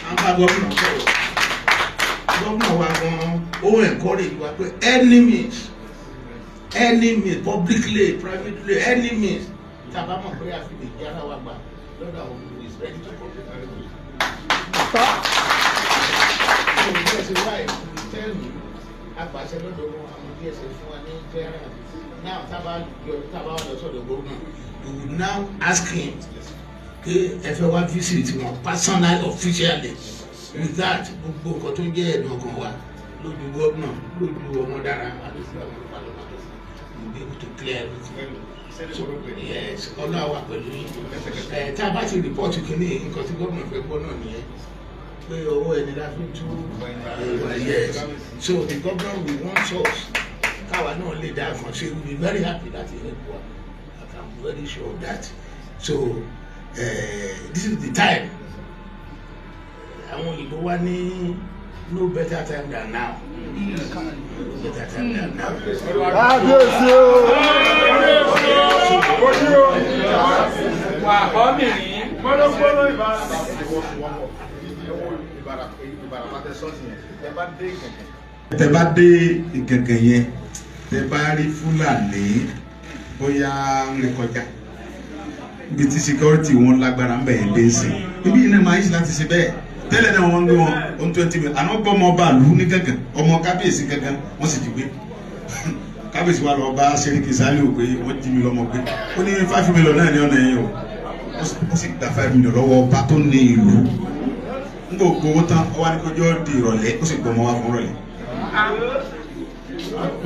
Speaker 2: àwọn bá gómìnà sọ̀rọ̀ gómìnà wa gan ó encourage wa pé any means publicly privately any means tàbá mọ̀ pé a fi lè jẹ́ ara wa gbà lọ́dọ̀ àwọn olùkọ́ is ready to public apàṣẹ lọ́dọ̀ àwọn DSS fún wa ní clearance now tábà wà lọ́sọ̀dọ̀ gómìnà we will now ask him pé ẹ fẹ́ wá visit wọn personal officially with that gbogbo nǹkan tó ń jẹ́ ẹ̀dùn ọkàn wa lójú gómìnà lójú ọmọ dára àdúgbò àwọn olùpàlọ́pàá we will be able to clear everything so yes ọlọ́wà pẹ̀lú yín tá a bá ti rìpọ́ọ̀tì kìíní nǹkan tí gómìnà fẹ́ gbọ́ náà nìyẹn. Owó ẹni la fi tú yes so the governor will want us káwa náà lè dá àfọ̀n ṣe we be very happy that he help wa I'm very sure of that so this is the time àwọn òyìnbó wa ní no better time than now no better time than now.
Speaker 5: wà ọ́ mìíràn gbọ́dọ̀gbọ́dọ̀ ìbára.
Speaker 1: tẹ bá dé Ìgàngàn yẹn tẹ bá rí Fúlàní bóyá ń lè kọjá ibi tí security wọn lágbára ń bẹ̀ yẹn dé sí ibi yìí náà máa ń ṣe láti ṣe bẹ́ẹ̀ tẹ́lẹ̀ náà wọ́n ń gbé wọn on 20 million àná gbọ́ ọmọ ọba àlù ní Gàngàn ọmọ kábíyèsí Gàngàn wọ́n sì ti gbé kábíyèsí wa lọ bá Sẹ́ríkì Sàlíù pé wọ́n jí mi lọ́mọ gbé ó ní 5 million náà ní ọ̀nà yẹn o ó sì gba 5 million lọ́wọ́ ọba tó ní ìlú gbogbo owó tán ọwọ́ ní kọjọ́ di ìrọ̀lẹ́ ó sì gbọmọ wá fún ìrọ̀lẹ́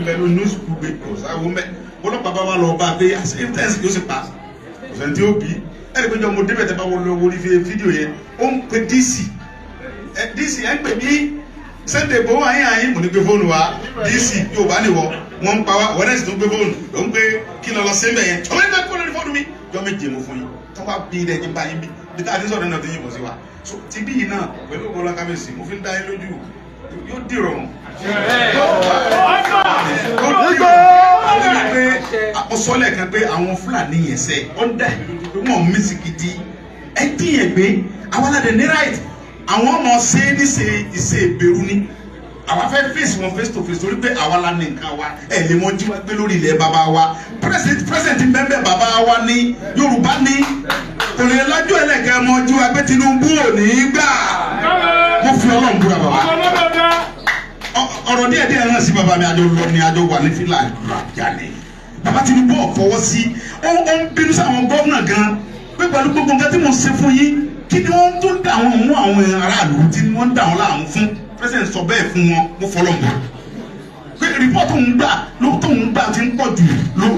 Speaker 1: mbẹ́nu news gbogbo kò sáwọ́ mbẹ́ ọlọ́pàá bá wà lọ bá gbé àṣeyìntẹ́sì yóò sì pa ọ̀sẹ̀ tí ó bí ẹ̀rí péjọ mo débẹ̀ tẹ́ bá wọlé owó ní fídíò yẹn ó ń pe DC ẹ̀ ń pè mí Sunday Igboho ayé mo ní gbé fóònù wa DC yóò bá níwọ̀ wọ́n ń pa wá wọ́n tó gbé fóònù ló ń pé kí lọ sí mbẹ̀ yẹn ọmọ ẹgbẹ́ kó lórí fóònù mi jọ méje mo fún yín tó wá bí ilẹ̀ yín bá yín bí tá a ti sọ̀rọ̀ náà ti yín bọ̀ sí wa so ti bí yìí náà pẹ̀lú ọgbọ́n kábíyèsí mo fi ń dá yín lójú yóò dìrọ̀rùn. Àkọsọ́lẹ̀ kan pé àwọn Fúlàní yẹn sẹ́ ọ́ndà wọn mísìkìtì ẹ díyẹn gbé àwọn aládé ní right àwọn ọmọ ṣe é ní ṣe ìṣe ìbẹ̀rù ni àwa fẹ́ face wọn face to face torí pé àwa la ní nǹkan wa ẹ̀ lè wọ́n jí wa gbé lórí ilẹ̀ bàbá wa president bẹ́ẹ̀ bàbá wa ní Yorùbá ní kò lè lájú ẹlẹ́gẹ̀ ọmọ jí wa gbé Tinubu ò ní gbà mo fi Ọlọ́run búra bàbá ọ̀rọ̀ díẹ̀ náà sí bàbá mi àjọ lọ ní àjọ wà ní fìlà jalè bàbá Tinubu ọ̀fọwọ́ sí ó ń bínú sáwọn gómìnà gan pé pẹ̀lú gbogbo nǹkan tí mo ṣe fún yín kí ni wọ́n tún dà wọ́n mú àwọn aráàlú tí wọ́n dà wọ́n láàmú fún president sọ bẹ́ẹ̀ fún wọn mo fọlọ́ mọ́ pé rìpọ́tù ń gbà ti ń pọ̀ jù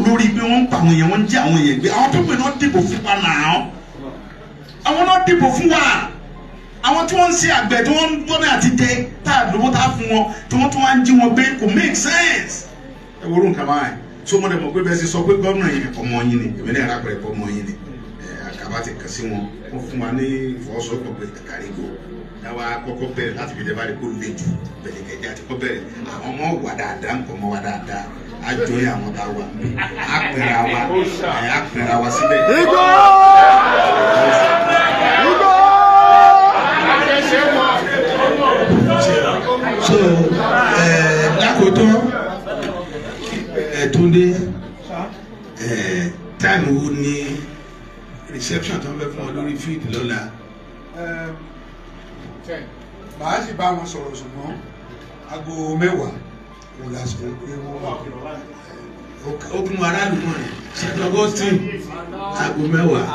Speaker 1: lórí pé wọ́n ń pa àwọn èèyàn wọ́n ń jẹ́ àwọn èèyàn gbé àwọn tó pè náà dìbò fún wa náà àwọn náà dìbò fún wa àwọn tí wọ́n ń ṣe àgbẹ̀ tí wọ́n ń gbọ́dọ̀ àti jẹ tá a lówó tá a fún wọn tí wọ́n tún wá ń jí wọn gbé kò make sense ẹ wo orun kaba yẹn so mo dẹ̀ mọ̀ pé bẹ́ẹ̀ ṣe sọ pé gómìnà yẹn ọmọ yín ni èmi náà rápẹ̀rẹ̀ pé ọmọ yín ni àkàbà ti kàn sí wọn wọ́n fún wa ní ìfọwọ́sowọ́pọ̀ pé kàkàrí gbò dáwà kọ́kọ́ bẹ̀rẹ̀ láti fi dẹ́bàá kó lè jù bẹ̀rẹ̀ kẹjẹ àti kọ́ bẹ̀rẹ̀ àwọn ọmọ wà dáadáa nǹkan ọmọ wà dáadáa àjọ yẹ àwọn tá a wà mí àpẹẹrẹ wa síbẹ̀. so lákòótọ́ Túndé táìmù wo ni reception tó ń bẹ fún ọ lórí field lọ́la
Speaker 6: màá sì bá wọn sọ̀rọ̀ ṣùgbọ́n aago 10 kò lásìkò pé wọ́n okun aráàlú mọ̀ rẹ̀ St. Augustine aago 10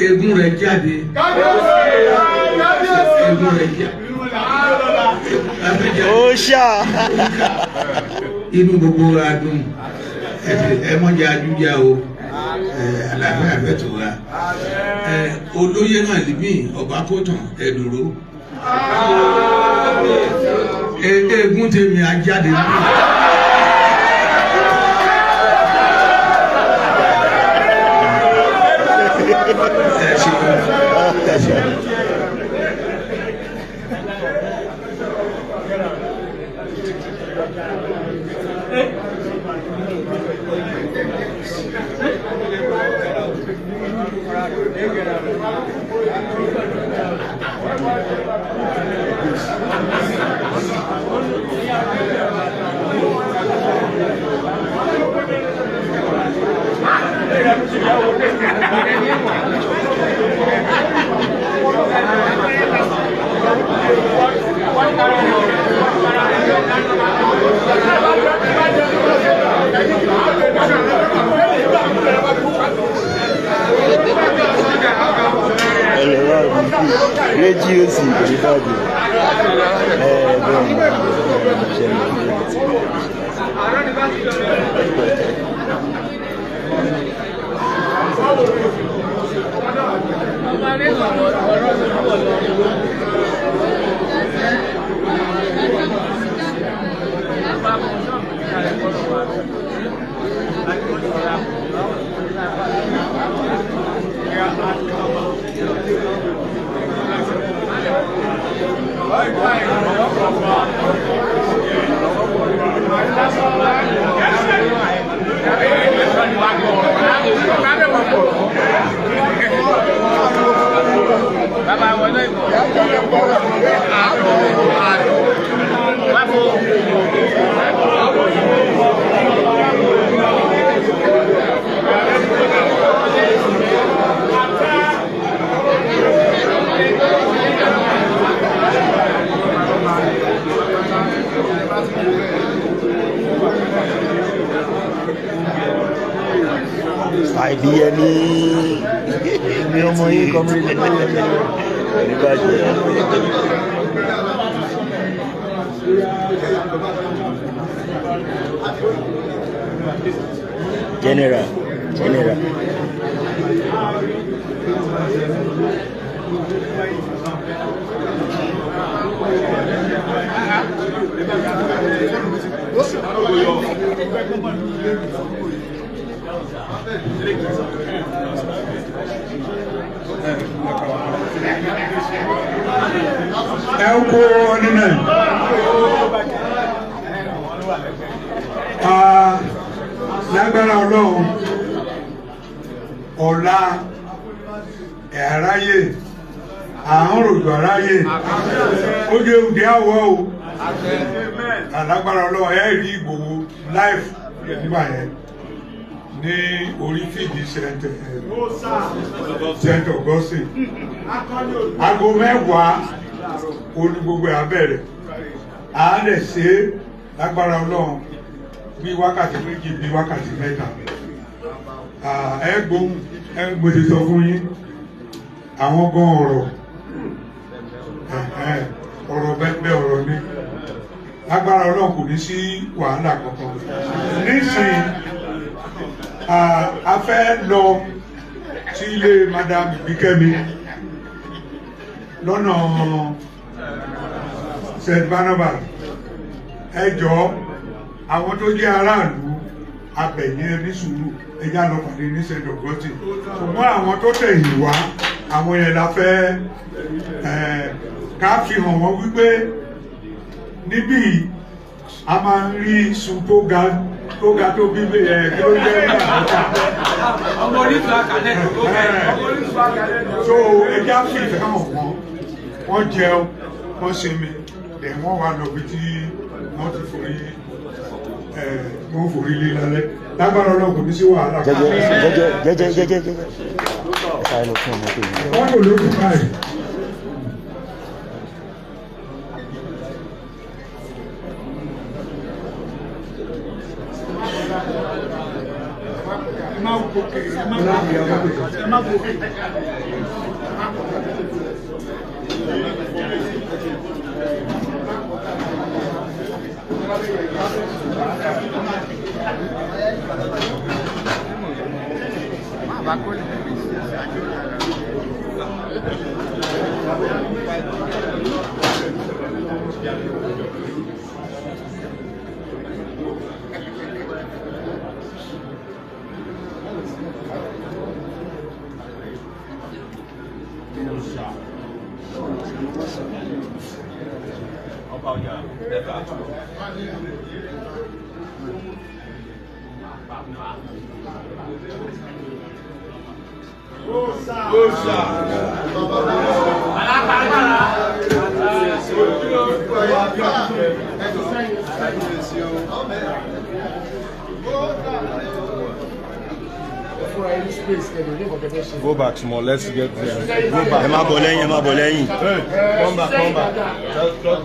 Speaker 6: eégún rẹ̀ jáde eégún rẹ̀ jáde
Speaker 4: ó ṣá
Speaker 6: inú gbogbo adùn ẹ mọ̀jẹ̀ ajújà o àlàáfíà fẹ́tò wa olóyè náà lèmi ọba kótàn ẹ̀dùró eégún tèmi ajáde náà.
Speaker 4: rédíò sì kò ní bàjẹ́ àìdíyẹmí ní ọmọ yìí kọ́mílì ní bàjẹ́. General.
Speaker 6: Elko nínú lágbára Ọlọ́run ọ̀la ẹ̀ráyè àrùn rògbò aráyè oge òde àwọ̀ o lágbára Ọlọ́run ẹ̀ rí Ìgbòho live nígbà yẹn ní orí fídí St. Augustine aago 10 olú gbogbo abẹ́rẹ́ àádẹ́ ṣe lágbára Ọlọ́run bí wákàtí méjì bí wákàtí mẹ́ta ẹgbóhùn ẹgbòdì sọ fún yín àwọn gan ọ̀rọ̀ bẹ́ẹ̀ ọ̀rọ̀ ní lágbára Ọlọ́run kò ní sí wàhálà kankan nísìn a fẹ́ lọ sí ilé Madam Ibikemi lọ́nà St. Barnabas ẹ jọ̀ọ́ àwọn tó jẹ́ aráàlú abẹ̀yìn ní sùúrù ẹjá lọ pàdé ní St. Augustine ṣùgbọ́n àwọn tó tẹ̀yìn wá àwọn yẹn la fẹ́ ká fi hàn wọ́n wípé níbí a máa ń rí iṣu tó ga tó bí kí ló jẹ́ ní àbúrò
Speaker 5: ọmọ oníṣù àkàlẹ̀
Speaker 6: so ẹjá fi ìfẹ́ hàn wọ́n jẹun wọ́n sinmi dẹ̀ wọ́n wà lọ bí tí wọ́n ti forí lé lálẹ́ lágbára Ọlọ́run kò ní sí wàhálà.
Speaker 4: jẹ́jẹ́ sáré lọ fún ọmọ tó yìí.
Speaker 6: wọ́n kò lóṣù báyìí.
Speaker 7: Go back small, let's get there. Go back.
Speaker 4: Ẹ má bọ̀ lẹ́yìn, ẹ má bọ̀ lẹ́yìn.
Speaker 7: Come back, come back. Just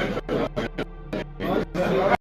Speaker 7: this.